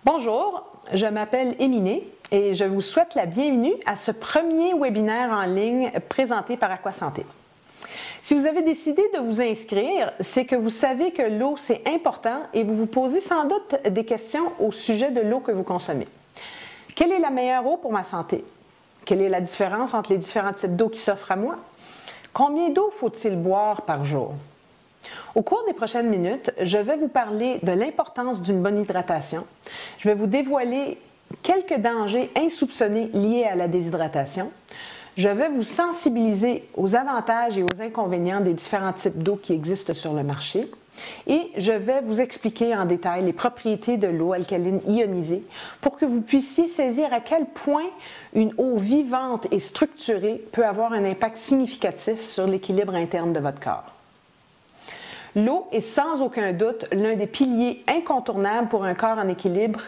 Bonjour, je m'appelle Émilie et je vous souhaite la bienvenue à ce premier webinaire en ligne présenté par Aquasanté. Si vous avez décidé de vous inscrire, c'est que vous savez que l'eau, c'est important et vous vous posez sans doute des questions au sujet de l'eau que vous consommez. Quelle est la meilleure eau pour ma santé? Quelle est la différence entre les différents types d'eau qui s'offrent à moi? Combien d'eau faut-il boire par jour? Au cours des prochaines minutes, je vais vous parler de l'importance d'une bonne hydratation. Je vais vous dévoiler quelques dangers insoupçonnés liés à la déshydratation. Je vais vous sensibiliser aux avantages et aux inconvénients des différents types d'eau qui existent sur le marché. Et je vais vous expliquer en détail les propriétés de l'eau alcaline ionisée pour que vous puissiez saisir à quel point une eau vivante et structurée peut avoir un impact significatif sur l'équilibre interne de votre corps. L'eau est sans aucun doute l'un des piliers incontournables pour un corps en équilibre,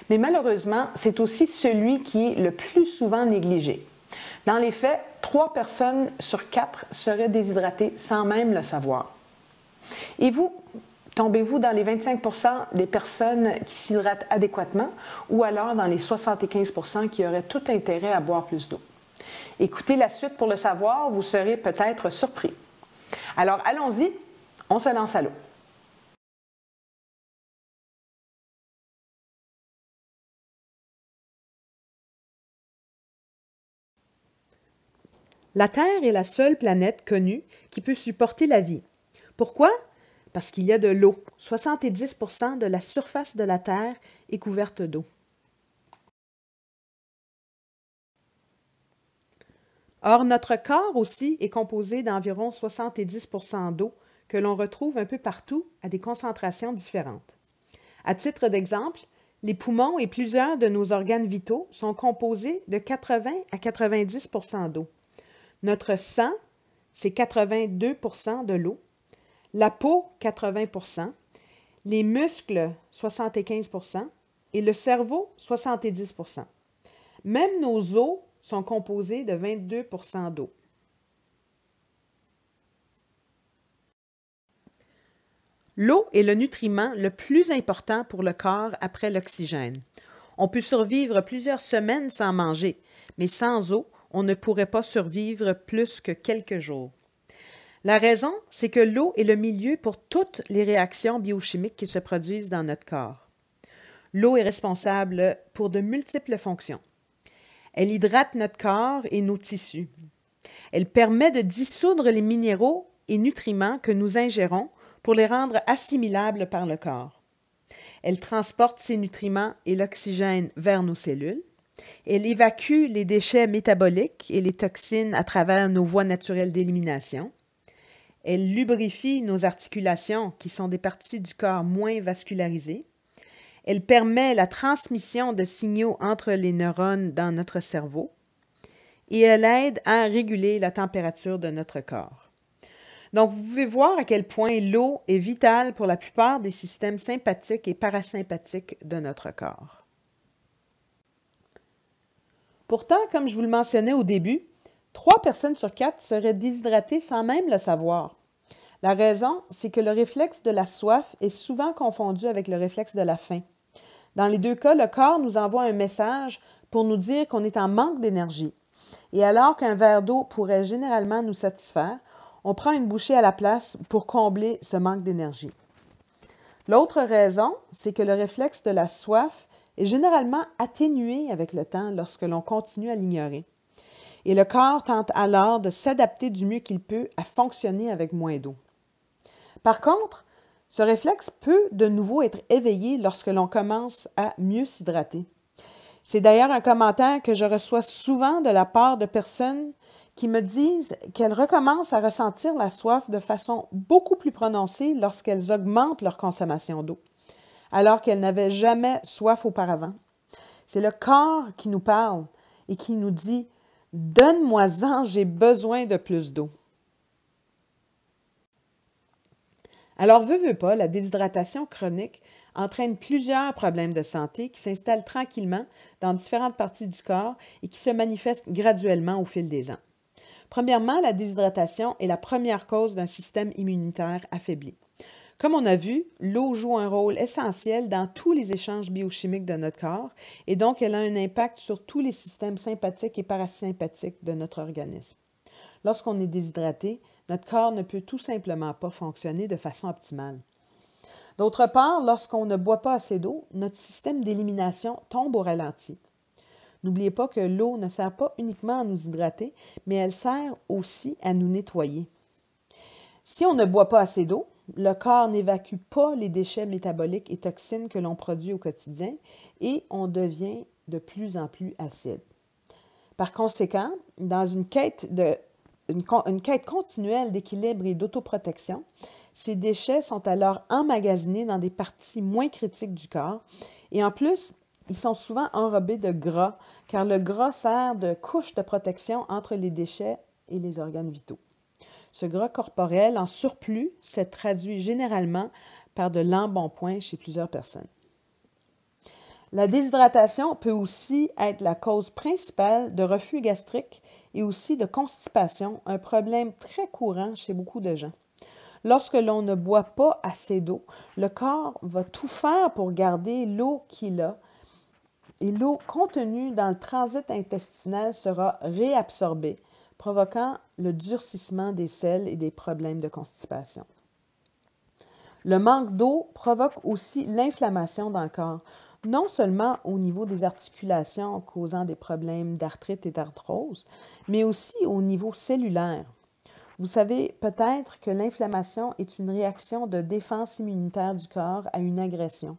mais malheureusement, c'est aussi celui qui est le plus souvent négligé. Dans les faits, 3 personnes sur 4 seraient déshydratées sans même le savoir. Et vous, tombez-vous dans les 25 % des personnes qui s'hydratent adéquatement ou alors dans les 75 % qui auraient tout intérêt à boire plus d'eau? Écoutez la suite pour le savoir, vous serez peut-être surpris. Alors allons-y. On se lance à l'eau. La Terre est la seule planète connue qui peut supporter la vie. Pourquoi? Parce qu'il y a de l'eau. 70 % de la surface de la Terre est couverte d'eau. Or, notre corps aussi est composé d'environ 70 % d'eau que l'on retrouve un peu partout à des concentrations différentes. À titre d'exemple, les poumons et plusieurs de nos organes vitaux sont composés de 80 à 90 % d'eau. Notre sang, c'est 82 % de l'eau. La peau, 80 %. Les muscles, 75 % et le cerveau, 70 %. Même nos os sont composés de 22 % d'eau. L'eau est le nutriment le plus important pour le corps après l'oxygène. On peut survivre plusieurs semaines sans manger, mais sans eau, on ne pourrait pas survivre plus que quelques jours. La raison, c'est que l'eau est le milieu pour toutes les réactions biochimiques qui se produisent dans notre corps. L'eau est responsable pour de multiples fonctions. Elle hydrate notre corps et nos tissus. Elle permet de dissoudre les minéraux et nutriments que nous ingérons pour les rendre assimilables par le corps. Elle transporte ces nutriments et l'oxygène vers nos cellules. Elle évacue les déchets métaboliques et les toxines à travers nos voies naturelles d'élimination. Elle lubrifie nos articulations, qui sont des parties du corps moins vascularisées. Elle permet la transmission de signaux entre les neurones dans notre cerveau. Et elle aide à réguler la température de notre corps. Donc, vous pouvez voir à quel point l'eau est vitale pour la plupart des systèmes sympathiques et parasympathiques de notre corps. Pourtant, comme je vous le mentionnais au début, 3 personnes sur 4 seraient déshydratées sans même le savoir. La raison, c'est que le réflexe de la soif est souvent confondu avec le réflexe de la faim. Dans les 2 cas, le corps nous envoie un message pour nous dire qu'on est en manque d'énergie. Et alors qu'un verre d'eau pourrait généralement nous satisfaire, on prend une bouchée à la place pour combler ce manque d'énergie. L'autre raison, c'est que le réflexe de la soif est généralement atténué avec le temps lorsque l'on continue à l'ignorer. Et le corps tente alors de s'adapter du mieux qu'il peut à fonctionner avec moins d'eau. Par contre, ce réflexe peut de nouveau être éveillé lorsque l'on commence à mieux s'hydrater. C'est d'ailleurs un commentaire que je reçois souvent de la part de personnes qui me disent qu'elles recommencent à ressentir la soif de façon beaucoup plus prononcée lorsqu'elles augmentent leur consommation d'eau, alors qu'elles n'avaient jamais soif auparavant. C'est le corps qui nous parle et qui nous dit « Donne-moi-en, j'ai besoin de plus d'eau ». Alors, veut pas, la déshydratation chronique entraîne plusieurs problèmes de santé qui s'installent tranquillement dans différentes parties du corps et qui se manifestent graduellement au fil des ans. Premièrement, la déshydratation est la première cause d'un système immunitaire affaibli. Comme on a vu, l'eau joue un rôle essentiel dans tous les échanges biochimiques de notre corps et donc elle a un impact sur tous les systèmes sympathiques et parasympathiques de notre organisme. Lorsqu'on est déshydraté, notre corps ne peut tout simplement pas fonctionner de façon optimale. D'autre part, lorsqu'on ne boit pas assez d'eau, notre système d'élimination tombe au ralenti. N'oubliez pas que l'eau ne sert pas uniquement à nous hydrater, mais elle sert aussi à nous nettoyer. Si on ne boit pas assez d'eau, le corps n'évacue pas les déchets métaboliques et toxines que l'on produit au quotidien et on devient de plus en plus acide. Par conséquent, dans une quête continuelle d'équilibre et d'autoprotection, ces déchets sont alors emmagasinés dans des parties moins critiques du corps et en plus, ils sont souvent enrobés de gras car le gras sert de couche de protection entre les déchets et les organes vitaux. Ce gras corporel en surplus se traduit généralement par de l'embonpoint chez plusieurs personnes. La déshydratation peut aussi être la cause principale de reflux gastrique et aussi de constipation, un problème très courant chez beaucoup de gens. Lorsque l'on ne boit pas assez d'eau, le corps va tout faire pour garder l'eau qu'il a et l'eau contenue dans le transit intestinal sera réabsorbée, provoquant le durcissement des selles et des problèmes de constipation. Le manque d'eau provoque aussi l'inflammation dans le corps, non seulement au niveau des articulations causant des problèmes d'arthrite et d'arthrose, mais aussi au niveau cellulaire. Vous savez peut-être que l'inflammation est une réaction de défense immunitaire du corps à une agression.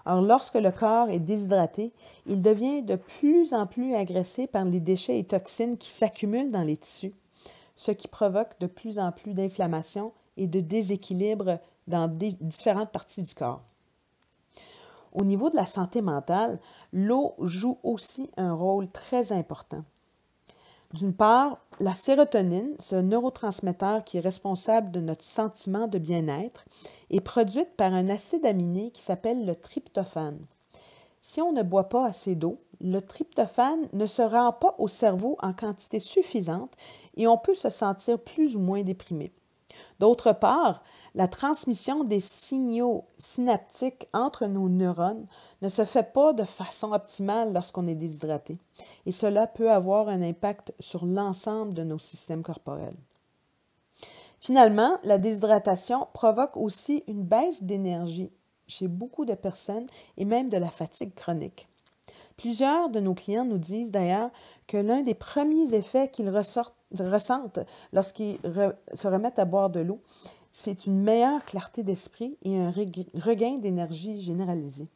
Alors, lorsque le corps est déshydraté, il devient de plus en plus agressé par les déchets et toxines qui s'accumulent dans les tissus, ce qui provoque de plus en plus d'inflammation et de déséquilibre dans différentes parties du corps. Au niveau de la santé mentale, l'eau joue aussi un rôle très important. D'une part, la sérotonine, ce neurotransmetteur qui est responsable de notre sentiment de bien-être, est produite par un acide aminé qui s'appelle le tryptophane. Si on ne boit pas assez d'eau, le tryptophane ne se rend pas au cerveau en quantité suffisante et on peut se sentir plus ou moins déprimé. D'autre part, la transmission des signaux synaptiques entre nos neurones ne se fait pas de façon optimale lorsqu'on est déshydraté et cela peut avoir un impact sur l'ensemble de nos systèmes corporels. Finalement, la déshydratation provoque aussi une baisse d'énergie chez beaucoup de personnes et même de la fatigue chronique. Plusieurs de nos clients nous disent d'ailleurs que l'un des premiers effets qu'ils ressentent lorsqu'ils se remettent à boire de l'eau, c'est une meilleure clarté d'esprit et un regain d'énergie généralisé.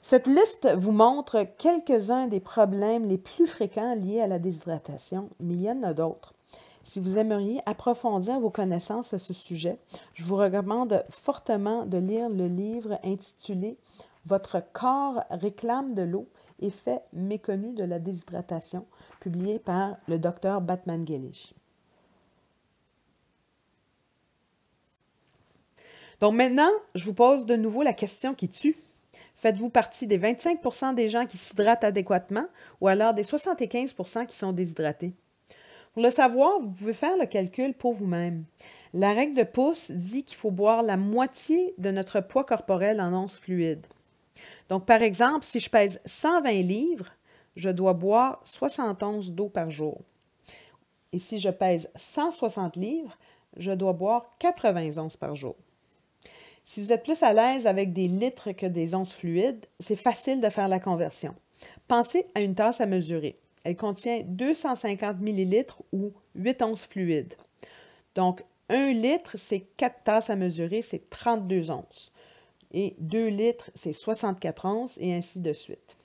Cette liste vous montre quelques-uns des problèmes les plus fréquents liés à la déshydratation, mais il y en a d'autres. Si vous aimeriez approfondir vos connaissances à ce sujet, je vous recommande fortement de lire le livre intitulé « Votre corps réclame de l'eau, effet méconnu de la déshydratation », publié par le Dr Batmanghelidj. Donc maintenant, je vous pose de nouveau la question qui tue. Faites-vous partie des 25% des gens qui s'hydratent adéquatement ou alors des 75% qui sont déshydratés? Pour le savoir, vous pouvez faire le calcul pour vous-même. La règle de Pouce dit qu'il faut boire la moitié de notre poids corporel en onces fluides. Donc, par exemple, si je pèse 120 livres, je dois boire 60 onces d'eau par jour. Et si je pèse 160 livres, je dois boire 80 onces par jour. Si vous êtes plus à l'aise avec des litres que des onces fluides, c'est facile de faire la conversion. Pensez à une tasse à mesurer. Elle contient 250 ml ou 8 onces fluides. Donc, 1 litre, c'est 4 tasses à mesurer, c'est 32 onces. Et 2 litres, c'est 64 onces, et ainsi de suite.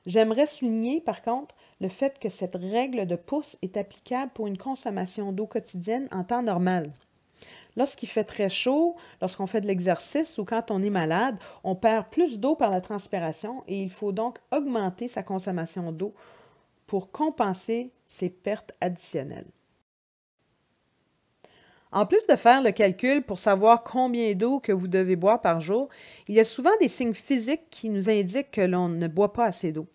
J'aimerais souligner, par contre, le fait que cette règle de Pouce est applicable pour une consommation d'eau quotidienne en temps normal. Lorsqu'il fait très chaud, lorsqu'on fait de l'exercice ou quand on est malade, on perd plus d'eau par la transpiration et il faut donc augmenter sa consommation d'eau pour compenser ces pertes additionnelles. En plus de faire le calcul pour savoir combien d'eau que vous devez boire par jour, il y a souvent des signes physiques qui nous indiquent que l'on ne boit pas assez d'eau.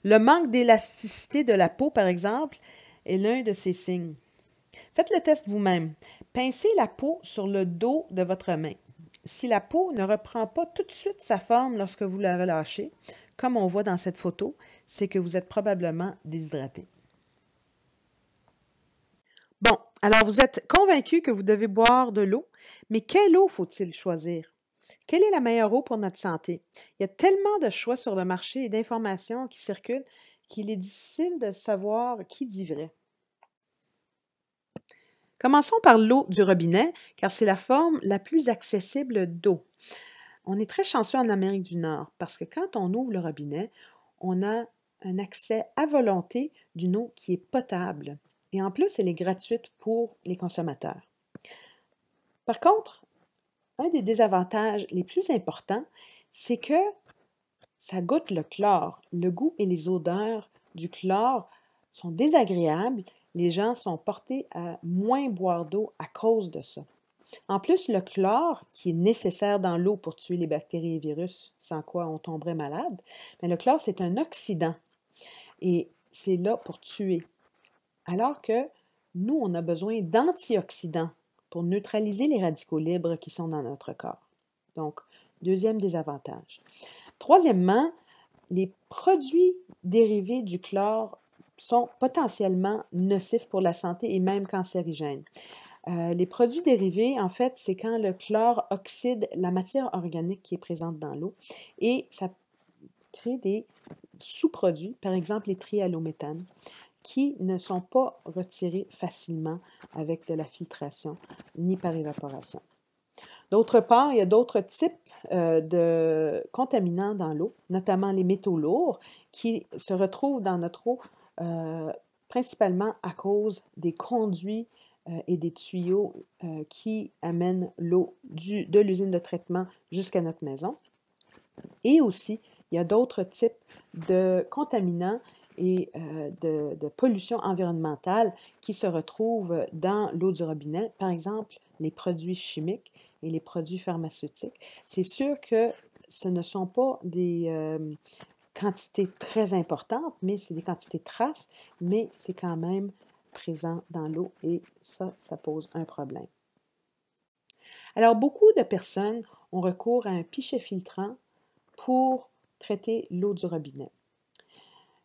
Le manque d'élasticité de la peau, par exemple, est l'un de ces signes. Faites le test vous-même. Pincez la peau sur le dos de votre main. Si la peau ne reprend pas tout de suite sa forme lorsque vous la relâchez, comme on voit dans cette photo, c'est que vous êtes probablement déshydraté. Bon, alors vous êtes convaincu que vous devez boire de l'eau, mais quelle eau faut-il choisir? Quelle est la meilleure eau pour notre santé? Il y a tellement de choix sur le marché et d'informations qui circulent qu'il est difficile de savoir qui dit vrai. Commençons par l'eau du robinet, car c'est la forme la plus accessible d'eau. On est très chanceux en Amérique du Nord, parce que quand on ouvre le robinet, on a un accès à volonté d'une eau qui est potable. Et en plus, elle est gratuite pour les consommateurs. Par contre, un des désavantages les plus importants, c'est que ça goûte le chlore. Le goût et les odeurs du chlore sont désagréables. Les gens sont portés à moins boire d'eau à cause de ça. En plus, le chlore, qui est nécessaire dans l'eau pour tuer les bactéries et virus, sans quoi on tomberait malade, mais le chlore, c'est un oxydant et c'est là pour tuer. Alors que nous, on a besoin d'antioxydants pour neutraliser les radicaux libres qui sont dans notre corps. Donc, deuxième désavantage. Troisièmement, les produits dérivés du chlore sont potentiellement nocifs pour la santé et même cancérigènes. Les produits dérivés, en fait, c'est quand le chlore oxyde la matière organique qui est présente dans l'eau et ça crée des sous-produits, par exemple les trihallométhanes, qui ne sont pas retirés facilement avec de la filtration ni par évaporation. D'autre part, il y a d'autres types de contaminants dans l'eau, notamment les métaux lourds, qui se retrouvent dans notre eau principalement à cause des conduits et des tuyaux qui amènent l'eau de l'usine de traitement jusqu'à notre maison. Et aussi, il y a d'autres types de contaminants et de pollution environnementale qui se retrouvent dans l'eau du robinet, par exemple les produits chimiques et les produits pharmaceutiques. C'est sûr que ce ne sont pas des quantités très importantes, mais c'est des quantités traces, mais c'est quand même présent dans l'eau et ça pose un problème. Alors, beaucoup de personnes ont recours à un pichet filtrant pour traiter l'eau du robinet.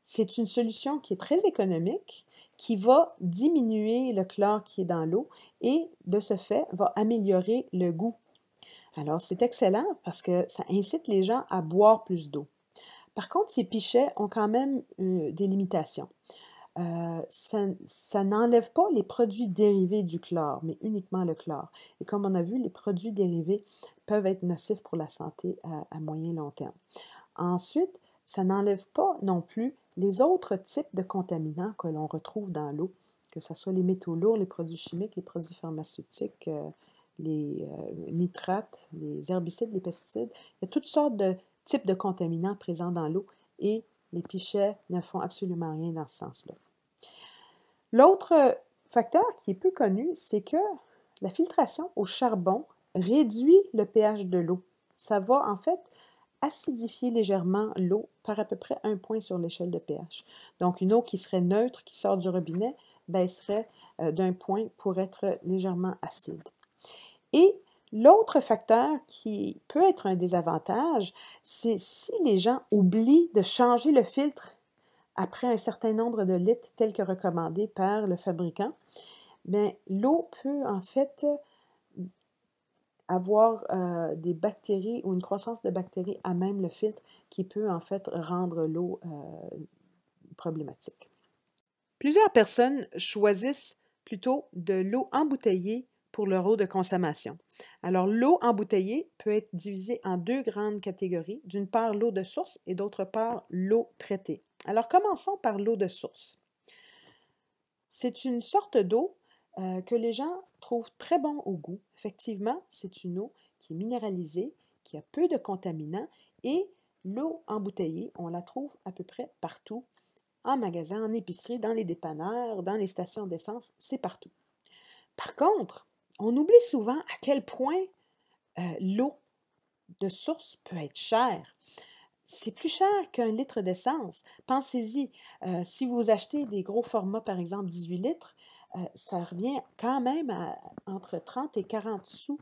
C'est une solution qui est très économique, qui va diminuer le chlore qui est dans l'eau et, de ce fait, va améliorer le goût. Alors, c'est excellent parce que ça incite les gens à boire plus d'eau. Par contre, ces pichets ont quand même des limitations. Ça n'enlève pas les produits dérivés du chlore, mais uniquement le chlore. Et comme on a vu, les produits dérivés peuvent être nocifs pour la santé à moyen et long terme. Ensuite, ça n'enlève pas non plus les autres types de contaminants que l'on retrouve dans l'eau, que ce soit les métaux lourds, les produits chimiques, les produits pharmaceutiques, les nitrates, les herbicides, les pesticides. Il y a toutes sortes de types de contaminants présents dans l'eau et les pichets ne font absolument rien dans ce sens-là. L'autre facteur qui est peu connu, c'est que la filtration au charbon réduit le pH de l'eau. Ça va en fait acidifier légèrement l'eau par à peu près 1 point sur l'échelle de pH. Donc, une eau qui serait neutre, qui sort du robinet, baisserait d'1 point pour être légèrement acide. Et l'autre facteur qui peut être un désavantage, c'est si les gens oublient de changer le filtre après un certain nombre de litres tel que recommandé par le fabricant, bien, l'eau peut en fait avoir des bactéries ou une croissance de bactéries à même le filtre qui peut en fait rendre l'eau problématique. Plusieurs personnes choisissent plutôt de l'eau embouteillée pour leur eau de consommation. Alors, l'eau embouteillée peut être divisée en 2 grandes catégories. D'une part, l'eau de source et d'autre part, l'eau traitée. Alors, commençons par l'eau de source. C'est une sorte d'eau que les gens trouvent très bon au goût. Effectivement, c'est une eau qui est minéralisée, qui a peu de contaminants et l'eau embouteillée, on la trouve à peu près partout, en magasin, en épicerie, dans les dépanneurs, dans les stations d'essence, c'est partout. Par contre, on oublie souvent à quel point l'eau de source peut être chère. C'est plus cher qu'un litre d'essence. Pensez-y, si vous achetez des gros formats, par exemple 18 litres, ça revient quand même à entre 30 et 40 sous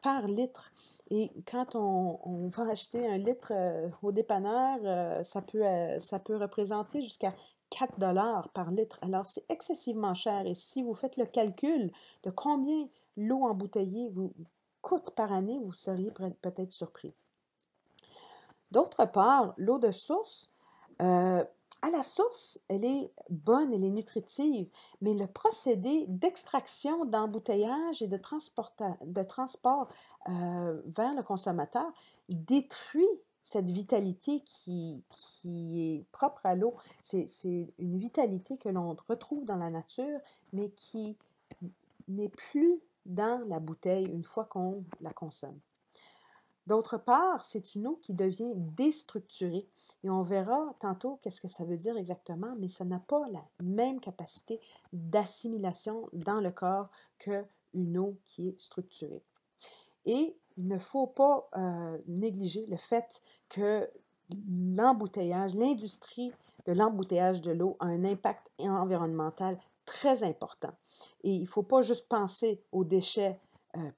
par litre. Et quand on va acheter un litre au dépanneur, ça peut représenter jusqu'à 4 dollars par litre. Alors, c'est excessivement cher. Et si vous faites le calcul de combien l'eau embouteillée vous coûte par année, vous seriez peut-être surpris. D'autre part, l'eau de source, à la source, elle est bonne, elle est nutritive, mais le procédé d'extraction, d'embouteillage et de transport vers le consommateur détruit cette vitalité qui est propre à l'eau. C'est une vitalité que l'on retrouve dans la nature, mais qui n'est plus dans la bouteille une fois qu'on la consomme. D'autre part, c'est une eau qui devient déstructurée. Et on verra tantôt qu'est-ce que ça veut dire exactement, mais ça n'a pas la même capacité d'assimilation dans le corps qu'une eau qui est structurée. Et il ne faut pas négliger le fait que l'embouteillage, l'industrie de l'embouteillage de l'eau a un impact environnemental très important. Et il ne faut pas juste penser aux déchets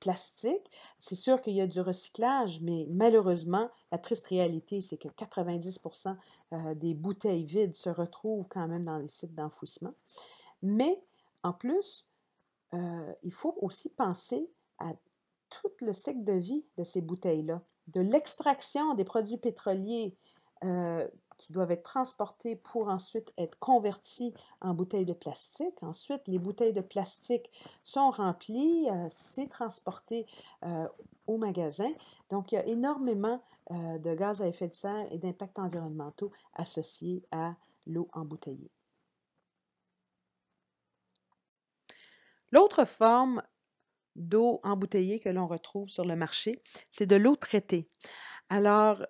plastique. C'est sûr qu'il y a du recyclage, mais malheureusement, la triste réalité, c'est que 90% des bouteilles vides se retrouvent quand même dans les sites d'enfouissement. Mais en plus, il faut aussi penser à tout le cycle de vie de ces bouteilles-là, de l'extraction des produits pétroliers qui doivent être transportés pour ensuite être convertis en bouteilles de plastique. Ensuite, les bouteilles de plastique sont remplies, c'est transporté au magasin. Donc, il y a énormément de gaz à effet de serre et d'impacts environnementaux associés à l'eau embouteillée. L'autre forme d'eau embouteillée que l'on retrouve sur le marché, c'est de l'eau traitée. Alors,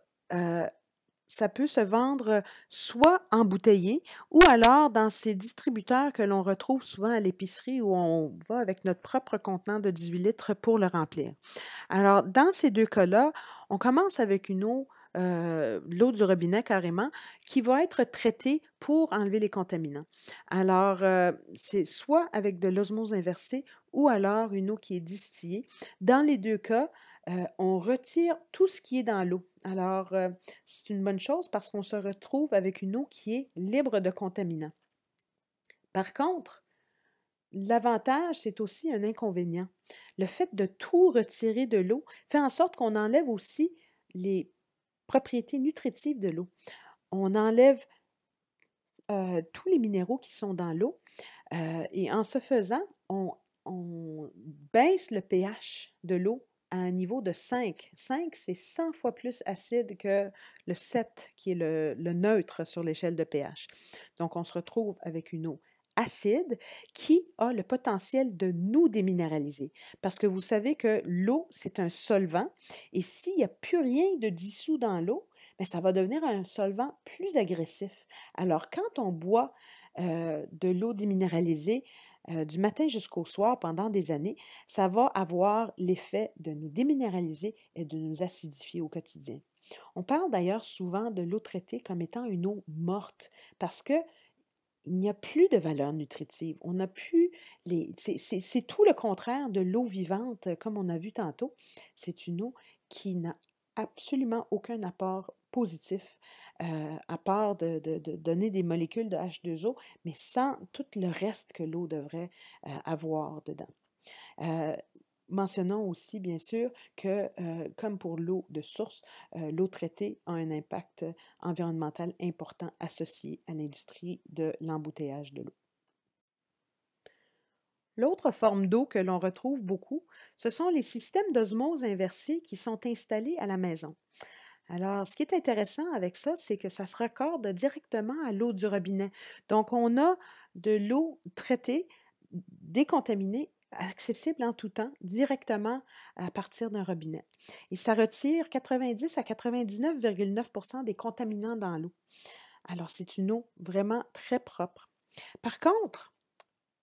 ça peut se vendre soit embouteillé ou alors dans ces distributeurs que l'on retrouve souvent à l'épicerie où on va avec notre propre contenant de 18 litres pour le remplir. Alors, dans ces deux cas-là, on commence avec une eau, l'eau du robinet carrément, qui va être traitée pour enlever les contaminants. Alors, c'est soit avec de l'osmose inversée ou alors une eau qui est distillée. Dans les deux cas, on retire tout ce qui est dans l'eau. Alors, c'est une bonne chose parce qu'on se retrouve avec une eau qui est libre de contaminants. Par contre, l'avantage, c'est aussi un inconvénient. Le fait de tout retirer de l'eau fait en sorte qu'on enlève aussi les propriétés nutritives de l'eau. On enlève tous les minéraux qui sont dans l'eau et en ce faisant, on baisse le pH de l'eau à un niveau de 5. 5, c'est 100 fois plus acide que le 7, qui est le neutre sur l'échelle de pH. Donc, on se retrouve avec une eau acide qui a le potentiel de nous déminéraliser. Parce que vous savez que l'eau, c'est un solvant et s'il n'y a plus rien de dissous dans l'eau, bien, ça va devenir un solvant plus agressif. Alors, quand on boit de l'eau déminéralisée, du matin jusqu'au soir pendant des années, ça va avoir l'effet de nous déminéraliser et de nous acidifier au quotidien. On parle d'ailleurs souvent de l'eau traitée comme étant une eau morte parce que il n'y a plus de valeur nutritive. On n'a plus c'est tout le contraire de l'eau vivante, comme on a vu tantôt. C'est une eau qui n'a absolument aucun apport positif, à part de donner des molécules de H2O, mais sans tout le reste que l'eau devrait avoir dedans. Mentionnons aussi, bien sûr, que, comme pour l'eau de source, l'eau traitée a un impact environnemental important associé à l'industrie de l'embouteillage de l'eau. L'autre forme d'eau que l'on retrouve beaucoup, ce sont les systèmes d'osmose inversée qui sont installés à la maison. Alors, ce qui est intéressant avec ça, c'est que ça se raccorde directement à l'eau du robinet. Donc, on a de l'eau traitée, décontaminée, accessible en tout temps, directement à partir d'un robinet. Et ça retire 90 à 99,9% des contaminants dans l'eau. Alors, c'est une eau vraiment très propre. Par contre,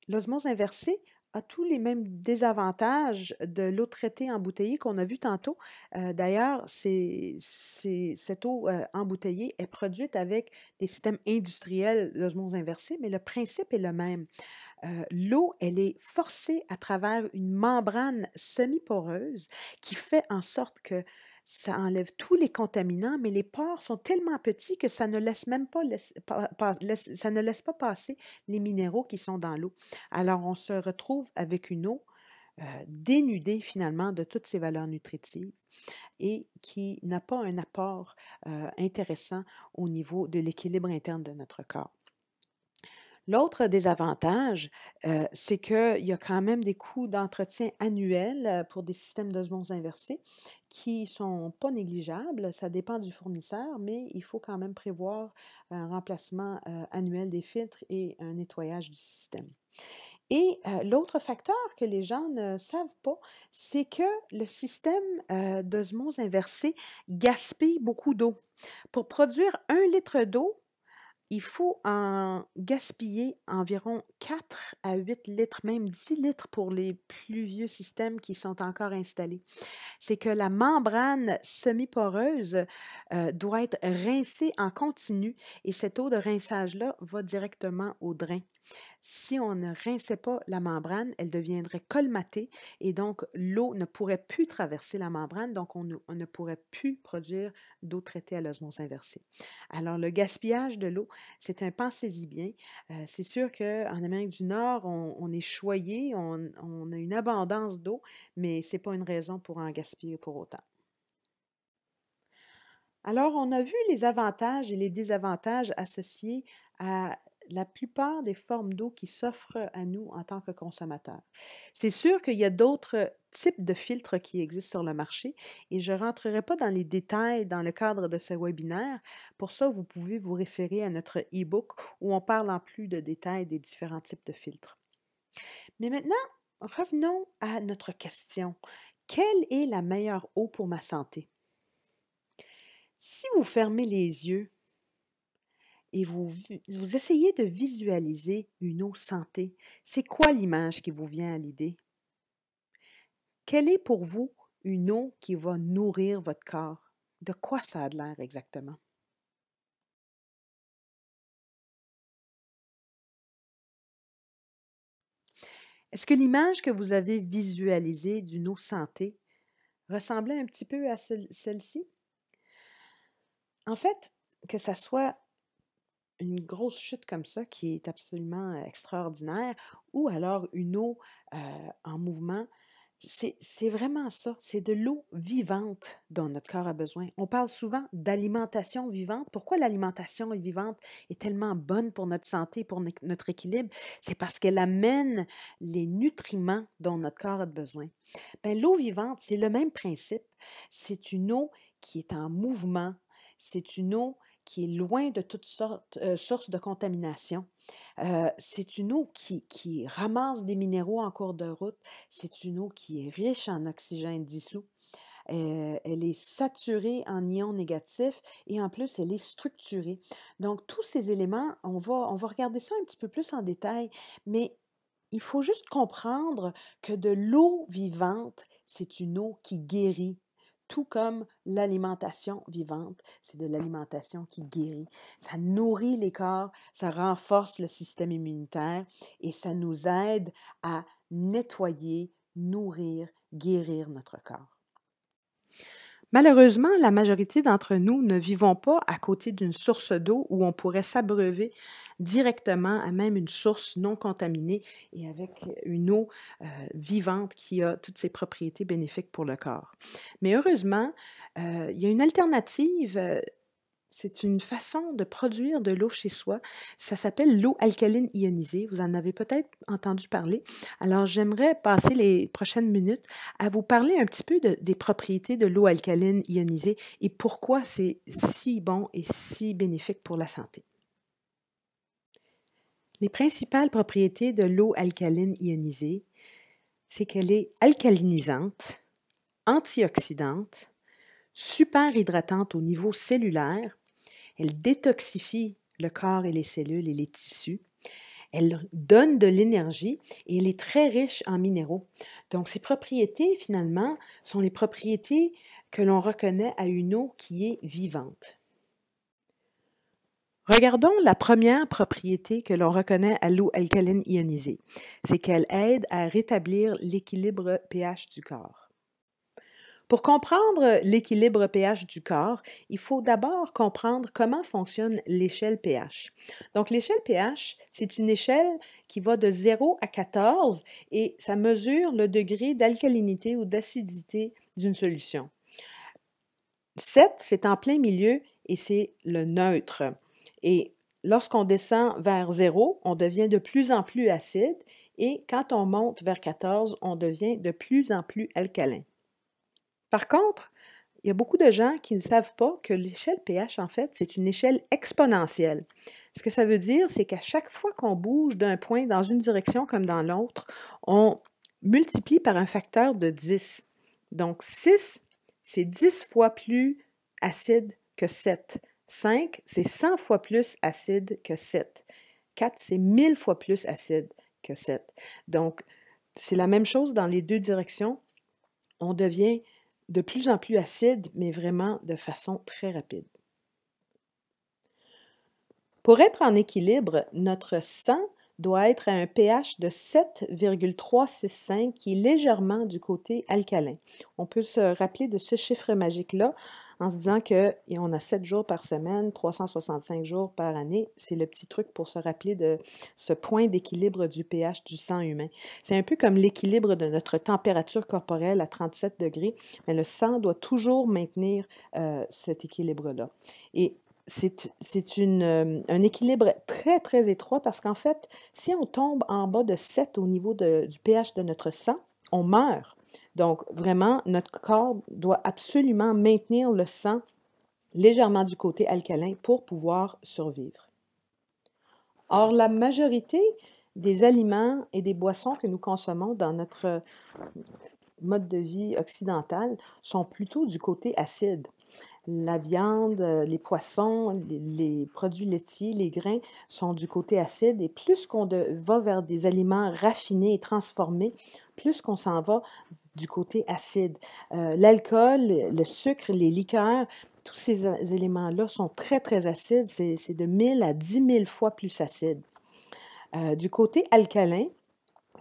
l'osmose inversée a tous les mêmes désavantages de l'eau traitée embouteillée qu'on a vu tantôt. D'ailleurs, cette eau embouteillée est produite avec des systèmes industriels d'osmose inversée, mais le principe est le même. L'eau, elle est forcée à travers une membrane semi-poreuse qui fait en sorte que ça enlève tous les contaminants, mais les pores sont tellement petits que ça ne laisse même pas, ça ne laisse pas passer les minéraux qui sont dans l'eau. Alors, on se retrouve avec une eau dénudée finalement de toutes ses valeurs nutritives et qui n'a pas un apport intéressant au niveau de l'équilibre interne de notre corps. L'autre désavantage, c'est qu'il y a quand même des coûts d'entretien annuels pour des systèmes d'osmose inversée qui ne sont pas négligeables. Ça dépend du fournisseur, mais il faut quand même prévoir un remplacement annuel des filtres et un nettoyage du système. Et l'autre facteur que les gens ne savent pas, c'est que le système d'osmose inversée gaspille beaucoup d'eau. Pour produire 1 litre d'eau, il faut en gaspiller environ 4 à 8 litres, même 10 litres pour les plus vieux systèmes qui sont encore installés. C'est que la membrane semi-poreuse doit être rincée en continu et cette eau de rinçage-là va directement au drain. Si on ne rinçait pas la membrane, elle deviendrait colmatée et donc l'eau ne pourrait plus traverser la membrane, donc on ne pourrait plus produire d'eau traitée à l'osmose inversée. Alors, le gaspillage de l'eau, c'est un pensez-y bien. C'est sûr qu'en Amérique du Nord, on est choyé, on a une abondance d'eau, mais ce n'est pas une raison pour en gaspiller pour autant. Alors, on a vu les avantages et les désavantages associés à la plupart des formes d'eau qui s'offrent à nous en tant que consommateurs. C'est sûr qu'il y a d'autres types de filtres qui existent sur le marché et je ne rentrerai pas dans les détails dans le cadre de ce webinaire. Pour ça, vous pouvez vous référer à notre e-book où on parle en plus de détails des différents types de filtres. Mais maintenant, revenons à notre question. Quelle est la meilleure eau pour ma santé? Si vous fermez les yeux et vous essayez de visualiser une eau santé, c'est quoi l'image qui vous vient à l'idée? Quelle est pour vous une eau qui va nourrir votre corps? De quoi ça a l'air exactement? Est-ce que l'image que vous avez visualisée d'une eau santé ressemblait un petit peu à celle-ci? En fait, que ça soit une grosse chute comme ça qui est absolument extraordinaire ou alors une eau en mouvement, c'est vraiment ça, c'est de l'eau vivante dont notre corps a besoin. On parle souvent d'alimentation vivante. Pourquoi l'alimentation vivante est tellement bonne pour notre santé, pour notre équilibre? C'est parce qu'elle amène les nutriments dont notre corps a besoin. Bien, l'eau vivante, c'est le même principe. C'est une eau qui est en mouvement. C'est une eau qui est loin de toutes sortes sources de contamination. C'est une eau qui ramasse des minéraux en cours de route. C'est une eau qui est riche en oxygène dissous. Elle est saturée en ions négatifs et en plus, elle est structurée. Donc, tous ces éléments, on va regarder ça un petit peu plus en détail, mais il faut juste comprendre que de l'eau vivante, c'est une eau qui guérit. Tout comme l'alimentation vivante, c'est de l'alimentation qui guérit. Ça nourrit les corps, ça renforce le système immunitaire et ça nous aide à nettoyer, nourrir, guérir notre corps. Malheureusement, la majorité d'entre nous ne vivons pas à côté d'une source d'eau où on pourrait s'abreuver directement à même une source non contaminée et avec une eau vivante qui a toutes ses propriétés bénéfiques pour le corps. Mais heureusement, il y a une alternative. C'est une façon de produire de l'eau chez soi. Ça s'appelle l'eau alcaline ionisée. Vous en avez peut-être entendu parler. Alors, j'aimerais passer les prochaines minutes à vous parler un petit peu des propriétés de l'eau alcaline ionisée et pourquoi c'est si bon et si bénéfique pour la santé. Les principales propriétés de l'eau alcaline ionisée, c'est qu'elle est alcalinisante, antioxydante, super hydratante au niveau cellulaire. Elle détoxifie le corps et les cellules et les tissus. Elle donne de l'énergie et elle est très riche en minéraux. Donc, ces propriétés, finalement, sont les propriétés que l'on reconnaît à une eau qui est vivante. Regardons la première propriété que l'on reconnaît à l'eau alcaline ionisée. C'est qu'elle aide à rétablir l'équilibre pH du corps. Pour comprendre l'équilibre pH du corps, il faut d'abord comprendre comment fonctionne l'échelle pH. Donc, l'échelle pH, c'est une échelle qui va de 0 à 14 et ça mesure le degré d'alcalinité ou d'acidité d'une solution. 7, c'est en plein milieu et c'est le neutre. Et lorsqu'on descend vers 0, on devient de plus en plus acide et quand on monte vers 14, on devient de plus en plus alcalin. Par contre, il y a beaucoup de gens qui ne savent pas que l'échelle pH, en fait, c'est une échelle exponentielle. Ce que ça veut dire, c'est qu'à chaque fois qu'on bouge d'un point dans une direction comme dans l'autre, on multiplie par un facteur de 10. Donc, 6, c'est 10 fois plus acide que 7. 5, c'est 100 fois plus acide que 7. 4, c'est 1000 fois plus acide que 7. Donc, c'est la même chose dans les deux directions. On devient de plus en plus acide, mais vraiment de façon très rapide. Pour être en équilibre, notre sang doit être à un pH de 7,365 qui est légèrement du côté alcalin. On peut se rappeler de ce chiffre magique-là en se disant qu'on a 7 jours par semaine, 365 jours par année. C'est le petit truc pour se rappeler de ce point d'équilibre du pH du sang humain. C'est un peu comme l'équilibre de notre température corporelle à 37 degrés, mais le sang doit toujours maintenir cet équilibre-là. Et c'est un équilibre très, très étroit parce qu'en fait, si on tombe en bas de 7 au niveau du pH de notre sang, on meurt. Donc, vraiment, notre corps doit absolument maintenir le sang légèrement du côté alcalin pour pouvoir survivre. Or, la majorité des aliments et des boissons que nous consommons dans notre mode de vie occidental sont plutôt du côté acide. La viande, les poissons, les produits laitiers, les grains sont du côté acide et plus qu'on va vers des aliments raffinés et transformés, plus qu'on s'en va du côté acide. L'alcool, le sucre, les liqueurs, tous ces éléments-là sont très, très acides. C'est de 1000 à 10 000 fois plus acide. Du côté alcalin,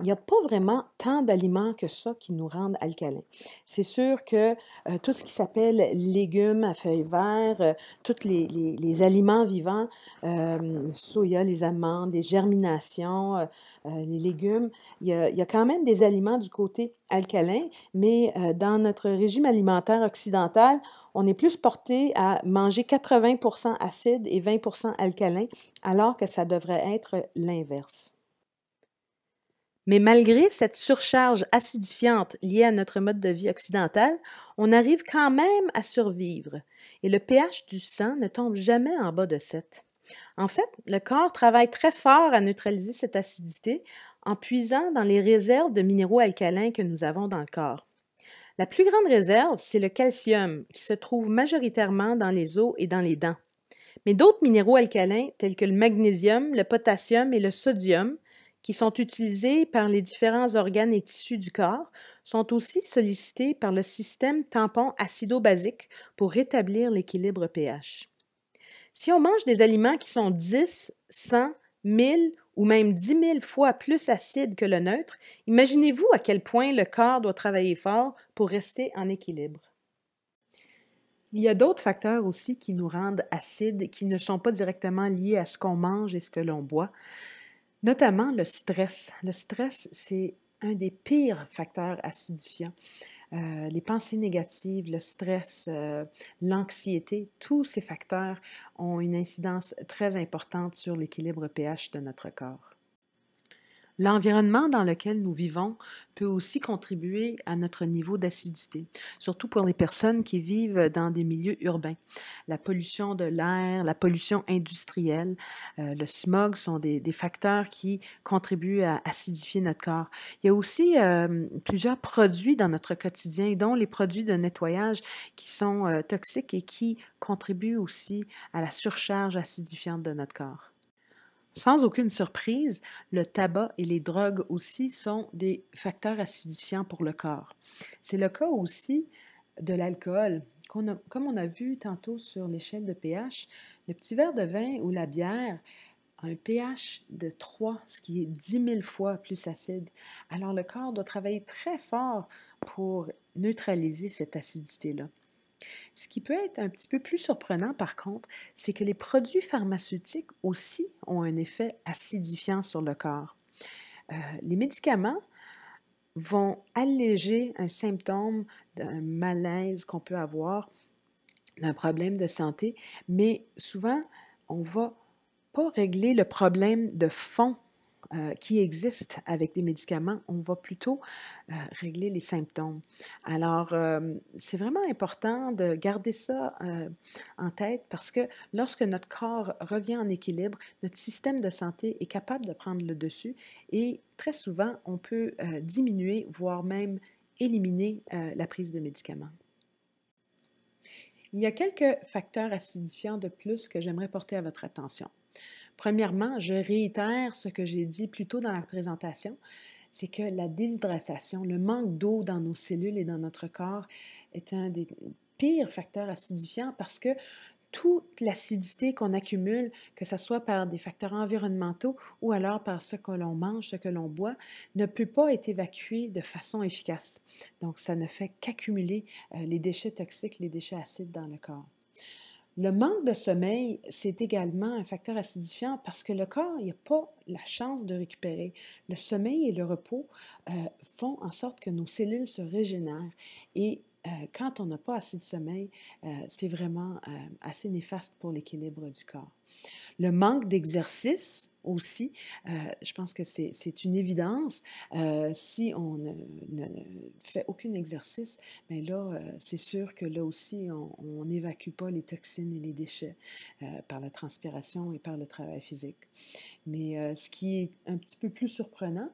il n'y a pas vraiment tant d'aliments que ça qui nous rendent alcalins. C'est sûr que tout ce qui s'appelle légumes à feuilles vertes, tous les aliments vivants, le soya, les amandes, les germinations, les légumes, il y a quand même des aliments du côté alcalin, mais dans notre régime alimentaire occidental, on est plus porté à manger 80% acide et 20% alcalin, alors que ça devrait être l'inverse. Mais malgré cette surcharge acidifiante liée à notre mode de vie occidental, on arrive quand même à survivre et le pH du sang ne tombe jamais en bas de 7. En fait, le corps travaille très fort à neutraliser cette acidité en puisant dans les réserves de minéraux alcalins que nous avons dans le corps. La plus grande réserve, c'est le calcium qui se trouve majoritairement dans les os et dans les dents. Mais d'autres minéraux alcalins tels que le magnésium, le potassium et le sodium qui sont utilisés par les différents organes et tissus du corps, sont aussi sollicités par le système tampon acido-basique pour rétablir l'équilibre pH. Si on mange des aliments qui sont 10, 100, 1000 ou même 10 000 fois plus acides que le neutre, imaginez-vous à quel point le corps doit travailler fort pour rester en équilibre. Il y a d'autres facteurs aussi qui nous rendent acides, qui ne sont pas directement liés à ce qu'on mange et ce que l'on boit. Notamment le stress. Le stress, c'est un des pires facteurs acidifiants. Les pensées négatives, le stress, l'anxiété, tous ces facteurs ont une incidence très importante sur l'équilibre pH de notre corps. L'environnement dans lequel nous vivons peut aussi contribuer à notre niveau d'acidité, surtout pour les personnes qui vivent dans des milieux urbains. La pollution de l'air, la pollution industrielle, le smog sont des facteurs qui contribuent à acidifier notre corps. Il y a aussi plusieurs produits dans notre quotidien, dont les produits de nettoyage qui sont toxiques et qui contribuent aussi à la surcharge acidifiante de notre corps. Sans aucune surprise, le tabac et les drogues aussi sont des facteurs acidifiants pour le corps. C'est le cas aussi de l'alcool. Comme on a vu tantôt sur l'échelle de pH, le petit verre de vin ou la bière a un pH de 3, ce qui est 10 000 fois plus acide. Alors le corps doit travailler très fort pour neutraliser cette acidité-là. Ce qui peut être un petit peu plus surprenant, par contre, c'est que les produits pharmaceutiques aussi ont un effet acidifiant sur le corps. Les médicaments vont alléger un symptôme d'un malaise qu'on peut avoir, d'un problème de santé, mais souvent, on ne va pas régler le problème de fond qui existe avec des médicaments, on va plutôt régler les symptômes. Alors, c'est vraiment important de garder ça en tête parce que lorsque notre corps revient en équilibre, notre système de santé est capable de prendre le dessus et très souvent, on peut diminuer, voire même éliminer la prise de médicaments. Il y a quelques facteurs acidifiants de plus que j'aimerais porter à votre attention. Premièrement, je réitère ce que j'ai dit plus tôt dans la présentation, c'est que la déshydratation, le manque d'eau dans nos cellules et dans notre corps est un des pires facteurs acidifiants parce que toute l'acidité qu'on accumule, que ce soit par des facteurs environnementaux ou alors par ce que l'on mange, ce que l'on boit, ne peut pas être évacué de façon efficace. Donc, ça ne fait qu'accumuler les déchets toxiques, les déchets acides dans le corps. Le manque de sommeil, c'est également un facteur acidifiant parce que le corps, il n'a pas la chance de récupérer. Le sommeil et le repos font en sorte que nos cellules se régénèrent et quand on n'a pas assez de sommeil, c'est vraiment assez néfaste pour l'équilibre du corps. Le manque d'exercice aussi, je pense que c'est une évidence. Si on ne fait aucun exercice, bien là, c'est sûr que là aussi, on n'évacue pas les toxines et les déchets par la transpiration et par le travail physique. Mais ce qui est un petit peu plus surprenant,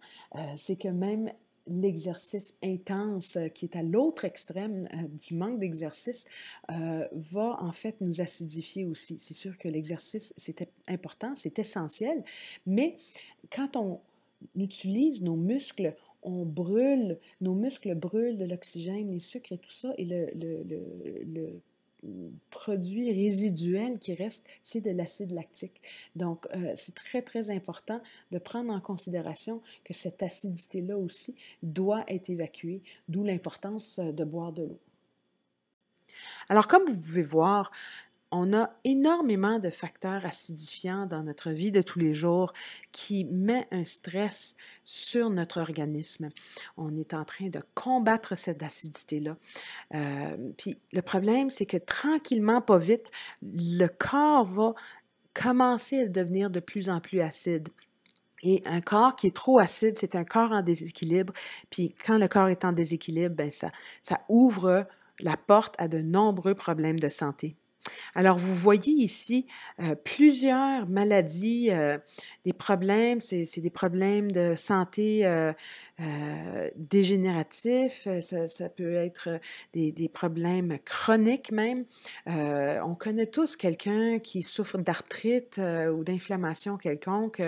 c'est que même l'exercice intense qui est à l'autre extrême du manque d'exercice va en fait nous acidifier aussi. C'est sûr que l'exercice, c'est important, c'est essentiel, mais quand on utilise nos muscles, on brûle, nos muscles brûlent de l'oxygène, les sucres et tout ça, et le produit résiduel qui reste, c'est de l'acide lactique. Donc, c'est très, très important de prendre en considération que cette acidité-là aussi doit être évacuée, d'où l'importance de boire de l'eau. Alors, comme vous pouvez voir, on a énormément de facteurs acidifiants dans notre vie de tous les jours qui met un stress sur notre organisme. On est en train de combattre cette acidité-là. Puis le problème, c'est que tranquillement, pas vite, le corps va commencer à devenir de plus en plus acide. Et un corps qui est trop acide, c'est un corps en déséquilibre. Puis quand le corps est en déséquilibre, bien, ça ouvre la porte à de nombreux problèmes de santé. Alors, vous voyez ici plusieurs maladies, des problèmes, c'est des problèmes de santé dégénératifs, ça peut être des problèmes chroniques même. On connaît tous quelqu'un qui souffre d'arthrite ou d'inflammation quelconque.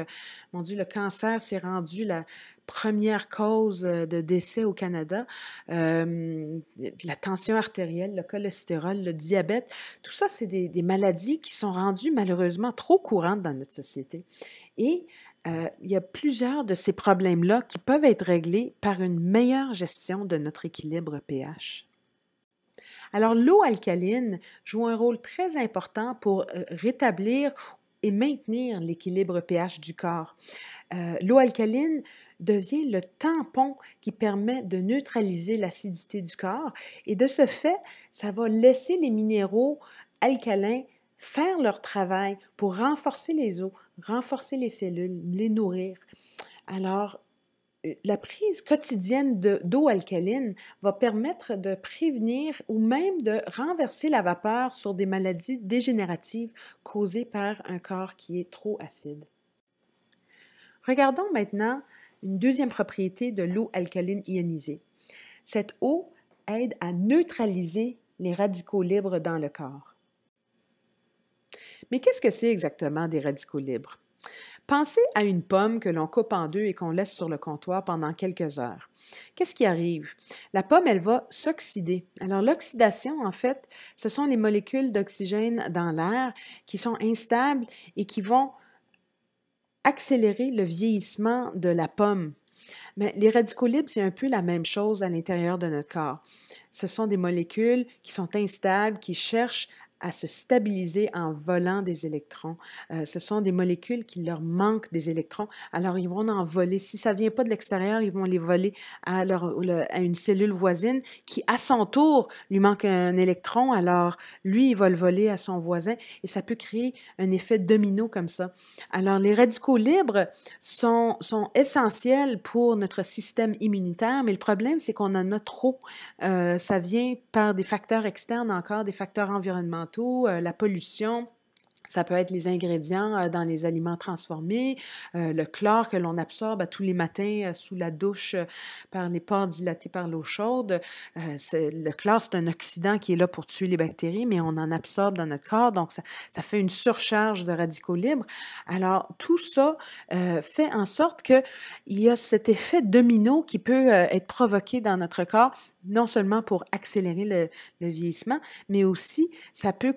Mon Dieu, le cancer s'est rendu la première cause de décès au Canada, la tension artérielle, le cholestérol, le diabète, tout ça, c'est des maladies qui sont rendues malheureusement trop courantes dans notre société. Et il y a plusieurs de ces problèmes-là qui peuvent être réglés par une meilleure gestion de notre équilibre pH. Alors, l'eau alcaline joue un rôle très important pour rétablir et maintenir l'équilibre pH du corps. L'eau alcaline devient le tampon qui permet de neutraliser l'acidité du corps et de ce fait, ça va laisser les minéraux alcalins faire leur travail pour renforcer les os, renforcer les cellules, les nourrir. Alors, la prise quotidienne d'eau alcaline va permettre de prévenir ou même de renverser la vapeur sur des maladies dégénératives causées par un corps qui est trop acide. Regardons maintenant une deuxième propriété de l'eau alcaline ionisée. Cette eau aide à neutraliser les radicaux libres dans le corps. Mais qu'est-ce que c'est exactement des radicaux libres? Pensez à une pomme que l'on coupe en deux et qu'on laisse sur le comptoir pendant quelques heures. Qu'est-ce qui arrive? La pomme, elle va s'oxyder. Alors, l'oxydation, en fait, ce sont les molécules d'oxygène dans l'air qui sont instables et qui vont accélérer le vieillissement de la pomme. Mais les radicaux libres, c'est un peu la même chose à l'intérieur de notre corps. Ce sont des molécules qui sont instables, qui cherchent à se stabiliser en volant des électrons. Ce sont des molécules qui leur manquent des électrons, alors ils vont en voler. Si ça ne vient pas de l'extérieur, ils vont les voler à une cellule voisine qui, à son tour, lui manque un électron, alors lui, il va le voler à son voisin et ça peut créer un effet domino comme ça. Alors, les radicaux libres sont essentiels pour notre système immunitaire, mais le problème, c'est qu'on en a trop. Ça vient par des facteurs externes encore, des facteurs environnementaux, la pollution. Ça peut être les ingrédients dans les aliments transformés, le chlore que l'on absorbe à tous les matins sous la douche par les pores dilatés par l'eau chaude. Le chlore, c'est un oxydant qui est là pour tuer les bactéries, mais on en absorbe dans notre corps, donc ça fait une surcharge de radicaux libres. Alors, tout ça fait en sorte qu'il y a cet effet domino qui peut être provoqué dans notre corps, non seulement pour accélérer le vieillissement, mais aussi ça peut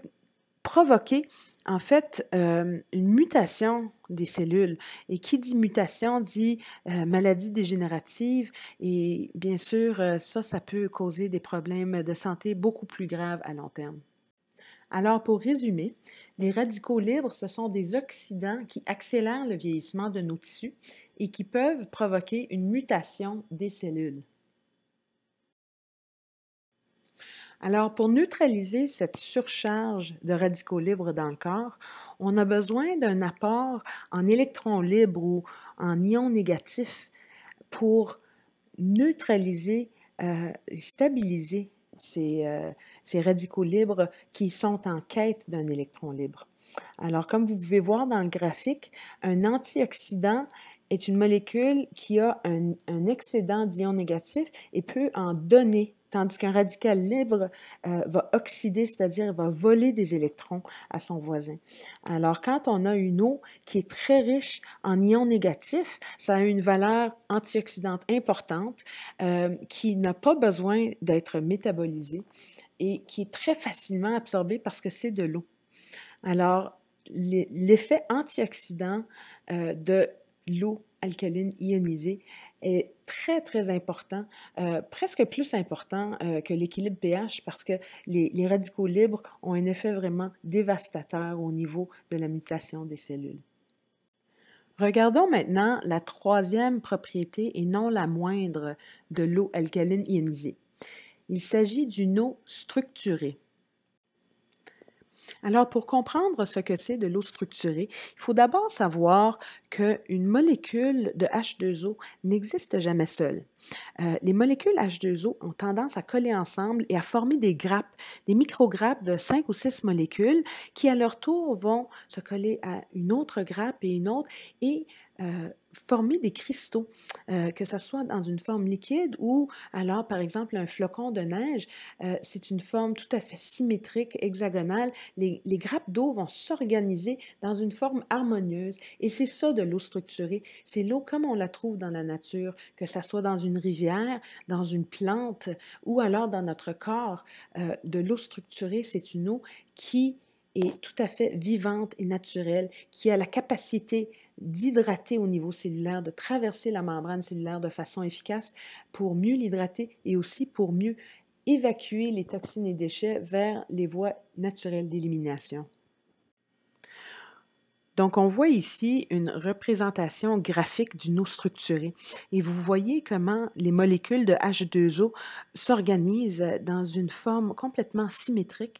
provoquer en fait une mutation des cellules. Et qui dit mutation dit maladie dégénérative et bien sûr, ça peut causer des problèmes de santé beaucoup plus graves à long terme. Alors, pour résumer, les radicaux libres, ce sont des oxydants qui accélèrent le vieillissement de nos tissus et qui peuvent provoquer une mutation des cellules. Alors, pour neutraliser cette surcharge de radicaux libres dans le corps, on a besoin d'un apport en électrons libres ou en ions négatifs pour neutraliser et stabiliser ces radicaux libres qui sont en quête d'un électron libre. Alors, comme vous pouvez voir dans le graphique, un antioxydant est une molécule qui a un excédent d'ions négatifs et peut en donner, tandis qu'un radical libre va oxyder, c'est-à-dire va voler des électrons à son voisin. Alors, quand on a une eau qui est très riche en ions négatifs, ça a une valeur antioxydante importante qui n'a pas besoin d'être métabolisée et qui est très facilement absorbée parce que c'est de l'eau. Alors, l'effet antioxydant de l'eau alcaline ionisée est très, très important, presque plus important que l'équilibre pH parce que les radicaux libres ont un effet vraiment dévastateur au niveau de la mutation des cellules. Regardons maintenant la troisième propriété et non la moindre de l'eau alcaline ionisée. Il s'agit d'une eau structurée. Alors, pour comprendre ce que c'est de l'eau structurée, il faut d'abord savoir qu'une molécule de H2O n'existe jamais seule. Les molécules H2O ont tendance à coller ensemble et à former des grappes, des micrograppes de 5 ou 6 molécules qui, à leur tour, vont se coller à une autre grappe et une autre et former des cristaux, que ce soit dans une forme liquide ou alors, par exemple, un flocon de neige, c'est une forme tout à fait symétrique, hexagonale. Les grappes d'eau vont s'organiser dans une forme harmonieuse et c'est ça de l'eau structurée. C'est l'eau comme on la trouve dans la nature, que ce soit dans une rivière, dans une plante ou alors dans notre corps. De l'eau structurée, c'est une eau qui est tout à fait vivante et naturelle, qui a la capacité d'hydrater au niveau cellulaire, de traverser la membrane cellulaire de façon efficace pour mieux l'hydrater et aussi pour mieux évacuer les toxines et déchets vers les voies naturelles d'élimination. Donc, on voit ici une représentation graphique d'une eau structurée et vous voyez comment les molécules de H2O s'organisent dans une forme complètement symétrique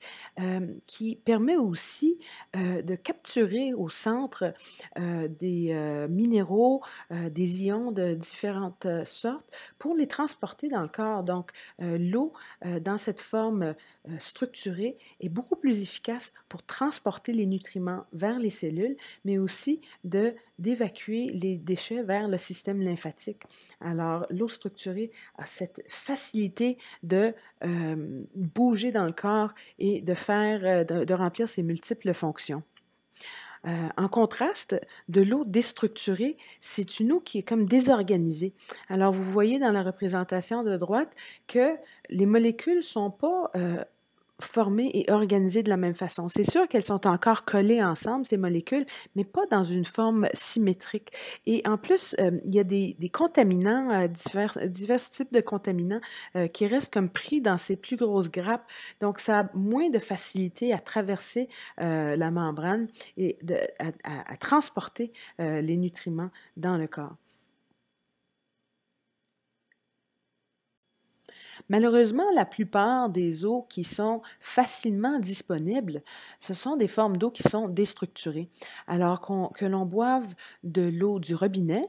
qui permet aussi de capturer au centre des minéraux, des ions de différentes sortes pour les transporter dans le corps. Donc, l'eau, dans cette forme structurée, est beaucoup plus efficace pour transporter les nutriments vers les cellules mais aussi d'évacuer les déchets vers le système lymphatique. Alors, l'eau structurée a cette facilité de bouger dans le corps et de remplir ses multiples fonctions. En contraste, de l'eau déstructurée, c'est une eau qui est comme désorganisée. Alors, vous voyez dans la représentation de droite que les molécules ne sont pas formées et organisées de la même façon. C'est sûr qu'elles sont encore collées ensemble, ces molécules, mais pas dans une forme symétrique. Et en plus, il y a des contaminants, divers types de contaminants qui restent comme pris dans ces plus grosses grappes. Donc, ça a moins de facilité à traverser la membrane et à transporter les nutriments dans le corps. Malheureusement, la plupart des eaux qui sont facilement disponibles, ce sont des formes d'eau qui sont déstructurées. Alors que l'on boive de l'eau du robinet,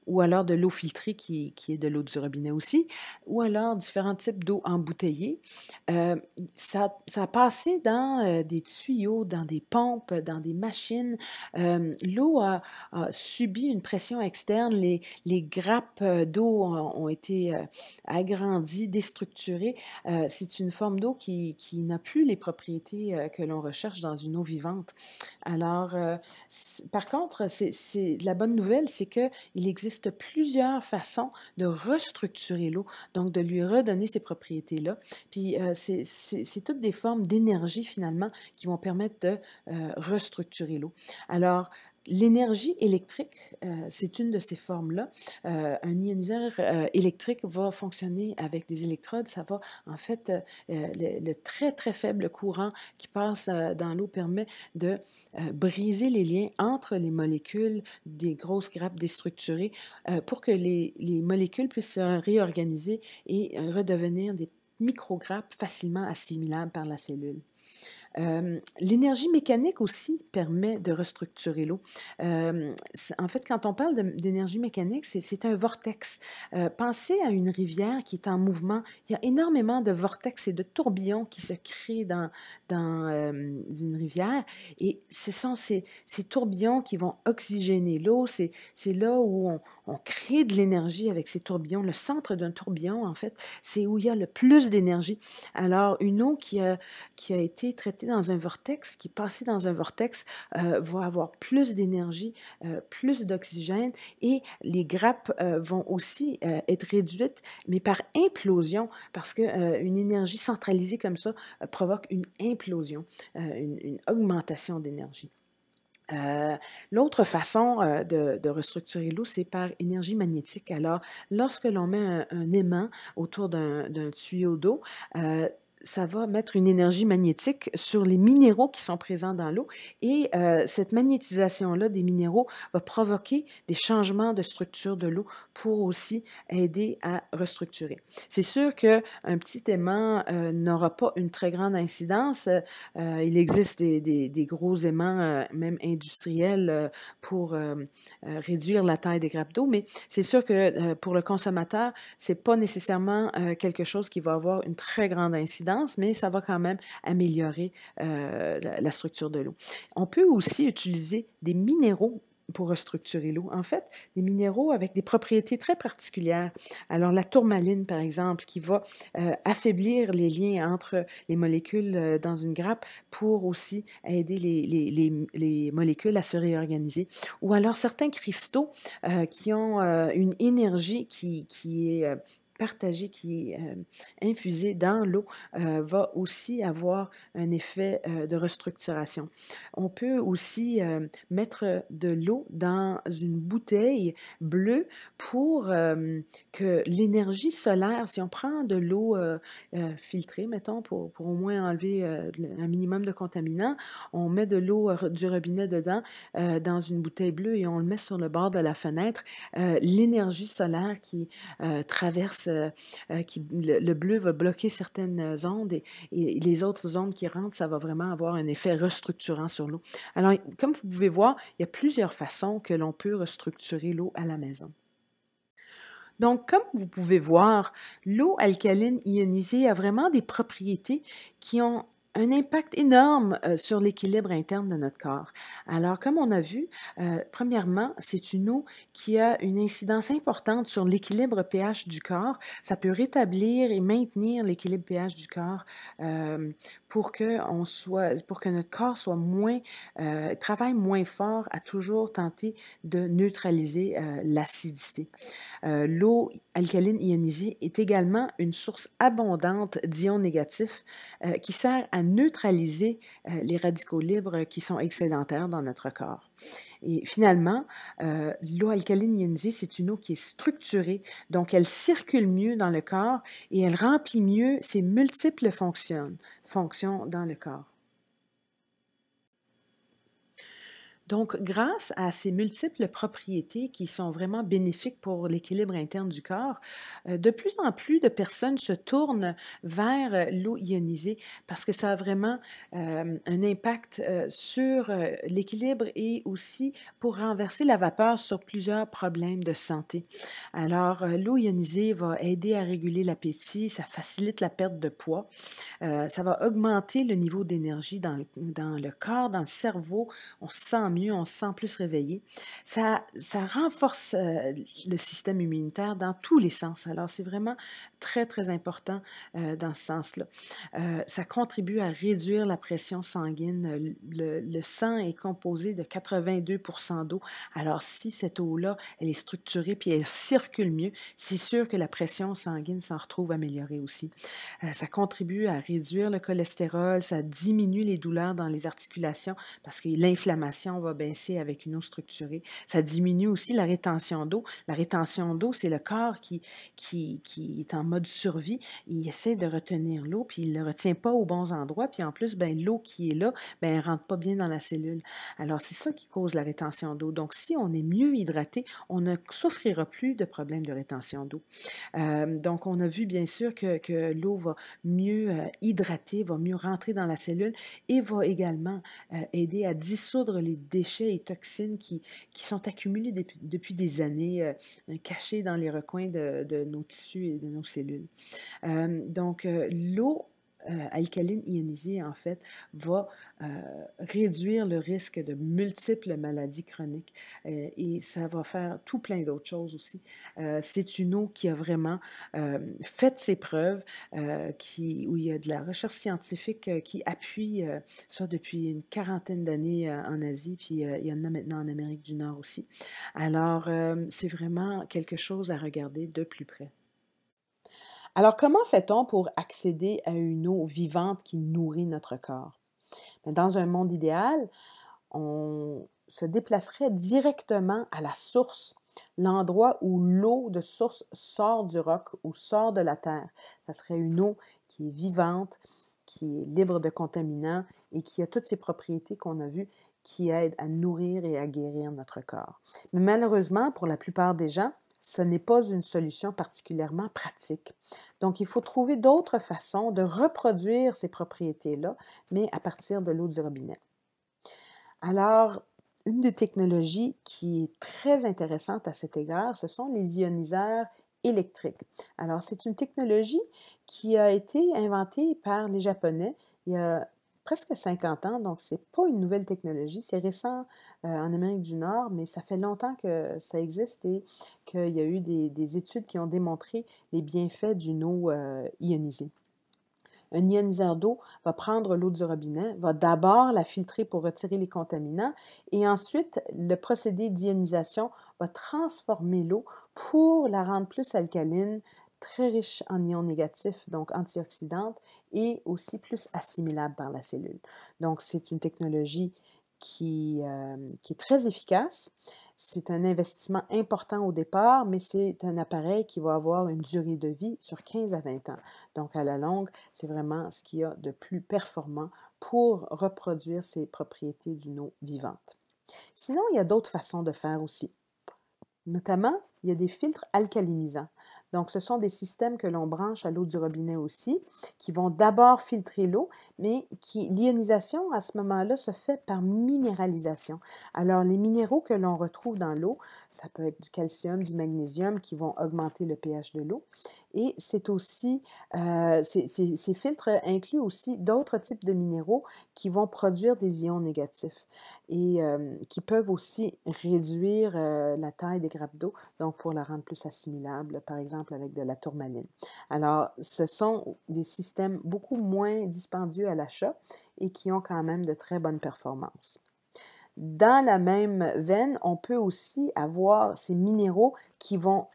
ou alors de l'eau filtrée qui est de l'eau du robinet aussi, ou alors différents types d'eau embouteillée. Ça a passé dans des tuyaux, dans des pompes, dans des machines. L'eau a subi une pression externe. Les grappes d'eau ont été agrandies, déstructurées. C'est une forme d'eau qui n'a plus les propriétés que l'on recherche dans une eau vivante. Alors, par contre, la bonne nouvelle, c'est qu'il existe plusieurs façons de restructurer l'eau, donc de lui redonner ses propriétés-là. Puis, c'est toutes des formes d'énergie, finalement, qui vont permettre de restructurer l'eau. Alors, l'énergie électrique, c'est une de ces formes-là. Un ioniseur électrique va fonctionner avec des électrodes. Ça va, en fait, le très, très faible courant qui passe dans l'eau permet de briser les liens entre les molécules des grosses grappes déstructurées pour que les molécules puissent se réorganiser et redevenir des micrograppes facilement assimilables par la cellule. L'énergie mécanique aussi permet de restructurer l'eau. En fait, quand on parle d'énergie mécanique, c'est un vortex. Pensez à une rivière qui est en mouvement. Il y a énormément de vortex et de tourbillons qui se créent dans une rivière. Et ce sont ces tourbillons qui vont oxygéner l'eau. C'est là où on crée de l'énergie avec ces tourbillons. Le centre d'un tourbillon, en fait, c'est où il y a le plus d'énergie. Alors, une eau qui a été traitée dans un vortex, qui est passée dans un vortex, va avoir plus d'énergie, plus d'oxygène et les grappes vont aussi être réduites, mais par implosion, parce qu'une énergie centralisée comme ça provoque une implosion, une augmentation d'énergie. L'autre façon de restructurer l'eau, c'est par énergie magnétique. Alors, lorsque l'on met un aimant autour d'un tuyau d'eau, ça va mettre une énergie magnétique sur les minéraux qui sont présents dans l'eau et cette magnétisation-là des minéraux va provoquer des changements de structure de l'eau pour aussi aider à restructurer. C'est sûr qu'un petit aimant n'aura pas une très grande incidence. Il existe des gros aimants, même industriels, pour réduire la taille des grappes d'eau, mais c'est sûr que pour le consommateur, c'est pas nécessairement quelque chose qui va avoir une très grande incidence, mais ça va quand même améliorer la structure de l'eau. On peut aussi utiliser des minéraux pour restructurer l'eau. En fait, des minéraux avec des propriétés très particulières. Alors, la tourmaline, par exemple, qui va affaiblir les liens entre les molécules dans une grappe pour aussi aider les molécules à se réorganiser. Ou alors, certains cristaux qui ont une énergie qui est partagé, qui est infusé dans l'eau, va aussi avoir un effet de restructuration. On peut aussi mettre de l'eau dans une bouteille bleue pour que l'énergie solaire, si on prend de l'eau filtrée, mettons, pour au moins enlever un minimum de contaminants, on met de l'eau du robinet dedans dans une bouteille bleue et on le met sur le bord de la fenêtre. L'énergie solaire qui traverse le bleu va bloquer certaines ondes et les autres ondes qui rentrent, ça va vraiment avoir un effet restructurant sur l'eau. Alors, comme vous pouvez voir, il y a plusieurs façons que l'on peut restructurer l'eau à la maison. Donc, comme vous pouvez voir, l'eau alcaline ionisée a vraiment des propriétés qui ont un impact énorme sur l'équilibre interne de notre corps. Alors, comme on a vu, premièrement, c'est une eau qui a une incidence importante sur l'équilibre pH du corps. Ça peut rétablir et maintenir l'équilibre pH du corps pour que notre corps soit travaille moins fort à toujours tenter de neutraliser l'acidité. L'eau alcaline ionisée est également une source abondante d'ions négatifs qui sert à neutraliser les radicaux libres qui sont excédentaires dans notre corps. Et finalement, l'eau alcaline ionisée, c'est une eau qui est structurée, donc elle circule mieux dans le corps et elle remplit mieux ses multiples fonctions dans le corps. Donc, grâce à ces multiples propriétés qui sont vraiment bénéfiques pour l'équilibre interne du corps, de plus en plus de personnes se tournent vers l'eau ionisée parce que ça a vraiment un impact sur l'équilibre et aussi pour renverser la vapeur sur plusieurs problèmes de santé. Alors, l'eau ionisée va aider à réguler l'appétit, ça facilite la perte de poids, ça va augmenter le niveau d'énergie dans le corps, dans le cerveau, on se sent mieux, on se sent plus réveillé. Ça renforce le système immunitaire dans tous les sens. Alors, c'est vraiment très, très important dans ce sens-là. Ça contribue à réduire la pression sanguine. Le sang est composé de 82% d'eau. Alors, si cette eau-là, elle est structurée puis elle circule mieux, c'est sûr que la pression sanguine s'en retrouve améliorée aussi. Ça contribue à réduire le cholestérol, ça diminue les douleurs dans les articulations parce que l'inflammation va baisser avec une eau structurée. Ça diminue aussi la rétention d'eau. La rétention d'eau, c'est le corps qui est en mode survie. Il essaie de retenir l'eau, puis il ne le retient pas aux bons endroits. Puis en plus, l'eau qui est là, elle ne rentre pas bien dans la cellule. Alors, c'est ça qui cause la rétention d'eau. Donc, si on est mieux hydraté, on ne souffrira plus de problèmes de rétention d'eau. Donc, on a vu bien sûr que l'eau va mieux hydrater, va mieux rentrer dans la cellule et va également aider à dissoudre les déchets et toxines qui sont accumulés depuis des années, cachés dans les recoins de nos tissus et de nos cellules. Donc, l'eau alcaline ionisée, en fait, va réduire le risque de multiples maladies chroniques et ça va faire tout plein d'autres choses aussi. C'est une eau qui a vraiment fait ses preuves, où il y a de la recherche scientifique qui appuie ça depuis une quarantaine d'années en Asie, puis il y en a maintenant en Amérique du Nord aussi. Alors, c'est vraiment quelque chose à regarder de plus près. Alors, comment fait-on pour accéder à une eau vivante qui nourrit notre corps? Dans un monde idéal, on se déplacerait directement à la source, l'endroit où l'eau de source sort du roc ou sort de la terre. Ça serait une eau qui est vivante, qui est libre de contaminants et qui a toutes ces propriétés qu'on a vues qui aident à nourrir et à guérir notre corps. Mais malheureusement, pour la plupart des gens, ce n'est pas une solution particulièrement pratique. Donc, il faut trouver d'autres façons de reproduire ces propriétés-là, mais à partir de l'eau du robinet. Alors, une des technologies qui est très intéressante à cet égard, ce sont les ioniseurs électriques. Alors, c'est une technologie qui a été inventée par les Japonais il y a presque 50 ans, donc ce n'est pas une nouvelle technologie, c'est récent en Amérique du Nord, mais ça fait longtemps que ça existe et qu'il y a eu des études qui ont démontré les bienfaits d'une eau ionisée. Un ioniseur d'eau va prendre l'eau du robinet, va d'abord la filtrer pour retirer les contaminants et ensuite, le procédé d'ionisation va transformer l'eau pour la rendre plus alcaline, très riche en ions négatifs, donc antioxydantes, et aussi plus assimilable par la cellule. Donc, c'est une technologie qui est très efficace. C'est un investissement important au départ, mais c'est un appareil qui va avoir une durée de vie sur 15 à 20 ans. Donc, à la longue, c'est vraiment ce qu'il y a de plus performant pour reproduire ces propriétés d'une eau vivante. Sinon, il y a d'autres façons de faire aussi. Notamment, il y a des filtres alcalinisants. Donc, ce sont des systèmes que l'on branche à l'eau du robinet aussi, qui vont d'abord filtrer l'eau, mais l'ionisation, à ce moment-là, se fait par minéralisation. Alors, les minéraux que l'on retrouve dans l'eau, ça peut être du calcium, du magnésium, qui vont augmenter le pH de l'eau. Et c'est aussi, ces filtres incluent aussi d'autres types de minéraux qui vont produire des ions négatifs et qui peuvent aussi réduire la taille des grappes d'eau, donc pour la rendre plus assimilable, par exemple avec de la tourmaline. Alors, ce sont des systèmes beaucoup moins dispendieux à l'achat et qui ont quand même de très bonnes performances. Dans la même veine, on peut aussi avoir ces minéraux qui vont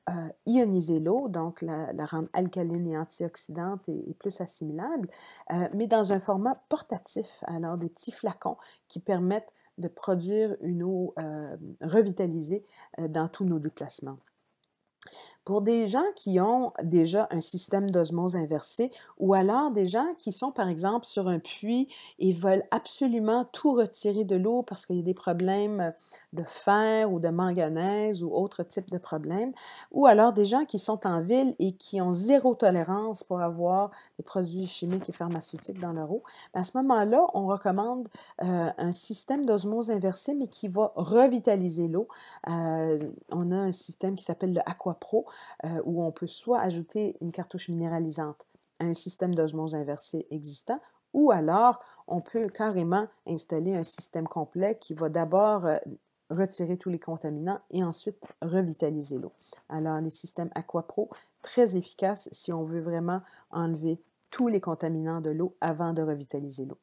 ioniser l'eau, donc la rendre alcaline et antioxydante et plus assimilable, mais dans un format portatif, alors des petits flacons qui permettent de produire une eau revitalisée dans tous nos déplacements. Pour des gens qui ont déjà un système d'osmose inversé ou alors des gens qui sont, par exemple, sur un puits et veulent absolument tout retirer de l'eau parce qu'il y a des problèmes de fer ou de manganèse ou autre type de problème, ou alors des gens qui sont en ville et qui ont zéro tolérance pour avoir des produits chimiques et pharmaceutiques dans leur eau, à ce moment-là, on recommande un système d'osmose inversé, mais qui va revitaliser l'eau. On a un système qui s'appelle le AquaPro, où on peut soit ajouter une cartouche minéralisante à un système d'osmose inversée existant, ou alors on peut carrément installer un système complet qui va d'abord retirer tous les contaminants et ensuite revitaliser l'eau. Alors, les systèmes AquaPro, très efficaces si on veut vraiment enlever tous les contaminants de l'eau avant de revitaliser l'eau.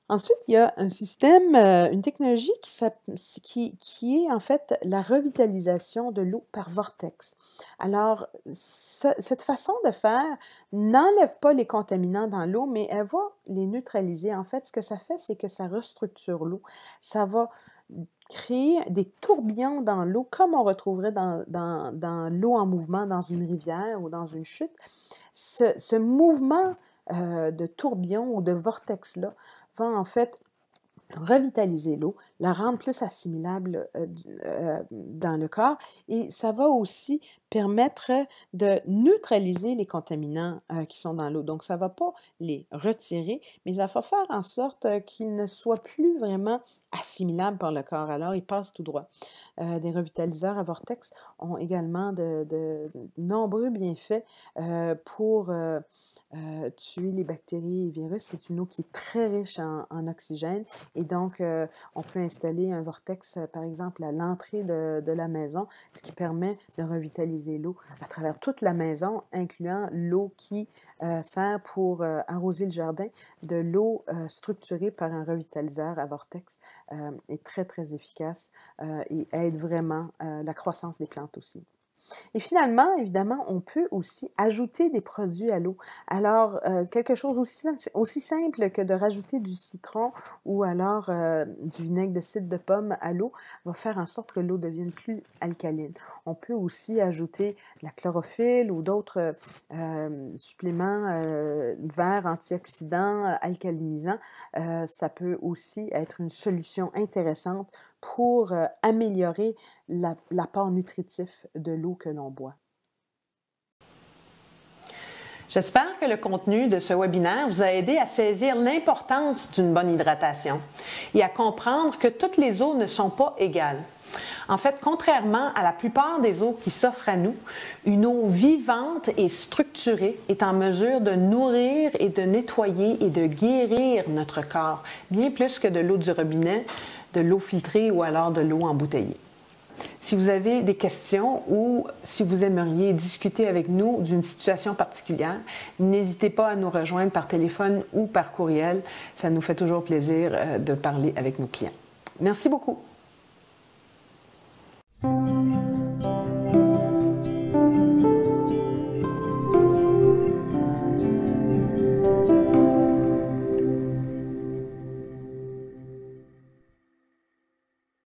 Ensuite, il y a un système, une technologie qui est en fait la revitalisation de l'eau par vortex. Alors, cette façon de faire n'enlève pas les contaminants dans l'eau, mais elle va les neutraliser. En fait, ce que ça fait, c'est que ça restructure l'eau. Ça va créer des tourbillons dans l'eau, comme on retrouverait dans l'eau en mouvement dans une rivière ou dans une chute. Ce mouvement de tourbillon ou de vortex-là va en fait revitaliser l'eau, la rendre plus assimilable dans le corps et ça va aussi permettre de neutraliser les contaminants qui sont dans l'eau. Donc, ça ne va pas les retirer, mais ça va faire en sorte qu'ils ne soient plus vraiment assimilables par le corps. Alors, ils passent tout droit. Des revitaliseurs à vortex ont également de nombreux bienfaits pour tuer les bactéries et virus. C'est une eau qui est très riche en oxygène et donc, on peut installer un vortex, par exemple, à l'entrée de la maison, ce qui permet de revitaliser l'eau à travers toute la maison, incluant l'eau qui sert pour arroser le jardin. De l'eau structurée par un revitaliseur à vortex est très, très efficace et aide vraiment la croissance des plantes aussi. Et finalement, évidemment, on peut aussi ajouter des produits à l'eau. Alors, quelque chose aussi simple que de rajouter du citron ou alors du vinaigre de cidre de pomme à l'eau va faire en sorte que l'eau devienne plus alcaline. On peut aussi ajouter de la chlorophylle ou d'autres suppléments verts, antioxydants, alcalinisants. Ça peut aussi être une solution intéressante pour améliorer l'apport nutritif de l'eau que l'on boit. J'espère que le contenu de ce webinaire vous a aidé à saisir l'importance d'une bonne hydratation et à comprendre que toutes les eaux ne sont pas égales. En fait, contrairement à la plupart des eaux qui s'offrent à nous, une eau vivante et structurée est en mesure de nourrir et de nettoyer et de guérir notre corps, bien plus que de l'eau du robinet, de l'eau filtrée ou alors de l'eau embouteillée. Si vous avez des questions ou si vous aimeriez discuter avec nous d'une situation particulière, n'hésitez pas à nous rejoindre par téléphone ou par courriel. Ça nous fait toujours plaisir de parler avec nos clients. Merci beaucoup.